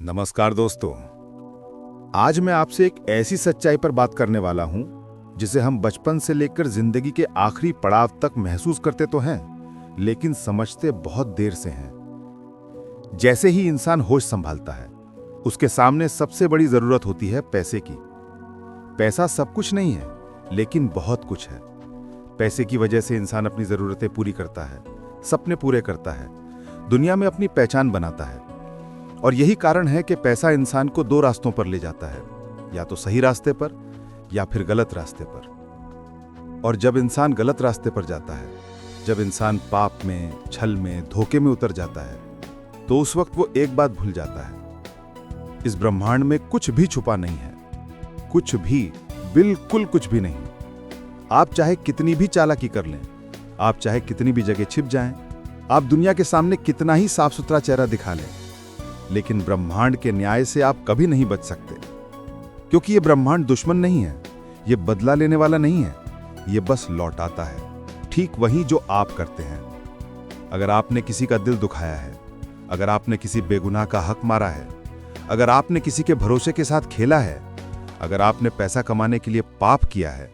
नमस्कार दोस्तों। आज मैं आपसे एक ऐसी सच्चाई पर बात करने वाला हूं जिसे हम बचपन से लेकर जिंदगी के आखिरी पड़ाव तक महसूस करते तो हैं, लेकिन समझते बहुत देर से हैं। जैसे ही इंसान होश संभालता है, उसके सामने सबसे बड़ी जरूरत होती है पैसे की। पैसा सब कुछ नहीं है, लेकिन बहुत कुछ है। पैसे की वजह से इंसान अपनी जरूरतें पूरी करता है, सपने पूरे करता है, दुनिया में अपनी पहचान बनाता है। और यही कारण है कि पैसा इंसान को दो रास्तों पर ले जाता है, या तो सही रास्ते पर या फिर गलत रास्ते पर। और जब इंसान गलत रास्ते पर जाता है, जब इंसान पाप में, छल में, धोखे में उतर जाता है, तो उस वक्त वो एक बात भूल जाता है। इस ब्रह्मांड में कुछ भी छुपा नहीं है, कुछ भी, बिल्कुल कुछ भी नहीं। आप चाहे कितनी भी चालाकी कर लें, आप चाहे कितनी भी जगह छिप जाएं, आप दुनिया के सामने कितना ही साफ सुथरा चेहरा दिखा लें, लेकिन ब्रह्मांड के न्याय से आप कभी नहीं बच सकते। क्योंकि ये ब्रह्मांड दुश्मन नहीं है, ये बदला लेने वाला नहीं है, ये बस लौटाता है ठीक वही जो आप करते हैं। अगर आपने किसी का दिल दुखाया है, अगर आपने किसी बेगुनाह का हक मारा है, अगर आपने किसी के भरोसे के साथ खेला है, अगर आपने पैसा कमाने के लिए पाप किया है,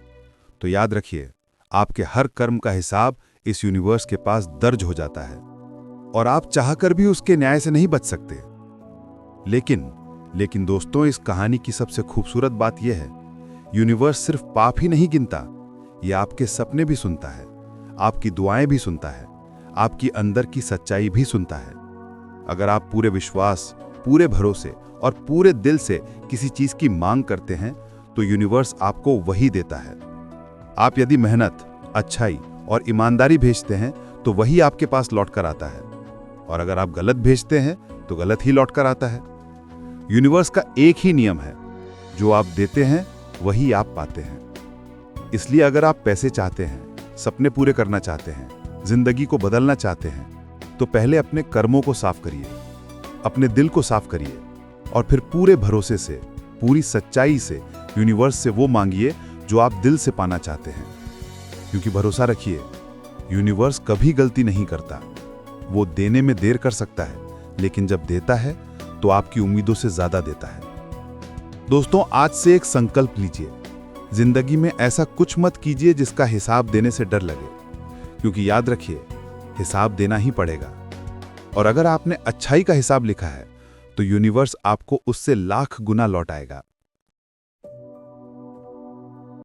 तो याद रखिए, आपके हर कर्म का हिसाब इस यूनिवर्स के पास दर्ज हो जाता है और आप चाहकर भी उसके न्याय से नहीं बच सकते। लेकिन दोस्तों, इस कहानी की सबसे खूबसूरत बात यह है, यूनिवर्स सिर्फ पाप ही नहीं गिनता, यह आपके सपने भी सुनता है, आपकी दुआएं भी सुनता है, आपकी अंदर की सच्चाई भी सुनता है। अगर आप पूरे विश्वास, पूरे भरोसे और पूरे दिल से किसी चीज की मांग करते हैं, तो यूनिवर्स आपको वही देता है। आप यदि मेहनत, अच्छाई और ईमानदारी भेजते हैं, तो वही आपके पास लौट कर आता है। और अगर आप गलत भेजते हैं, तो गलत ही लौट कर आता है। यूनिवर्स का एक ही नियम है, जो आप देते हैं वही आप पाते हैं। इसलिए अगर आप पैसे चाहते हैं, सपने पूरे करना चाहते हैं, जिंदगी को बदलना चाहते हैं, तो पहले अपने कर्मों को साफ करिए, अपने दिल को साफ करिए और फिर पूरे भरोसे से, पूरी सच्चाई से यूनिवर्स से वो मांगिए जो आप दिल से पाना चाहते हैं। क्योंकि भरोसा रखिए, यूनिवर्स कभी गलती नहीं करता। वो देने में देर कर सकता है, लेकिन जब देता है तो आपकी उम्मीदों से ज्यादा देता है। दोस्तों, आज से एक संकल्प लीजिए, जिंदगी में ऐसा कुछ मत कीजिए जिसका हिसाब देने से डर लगे। क्योंकि याद रखिए, हिसाब देना ही पड़ेगा। और अगर आपने अच्छाई का हिसाब लिखा है, तो यूनिवर्स आपको उससे लाख गुना लौटाएगा।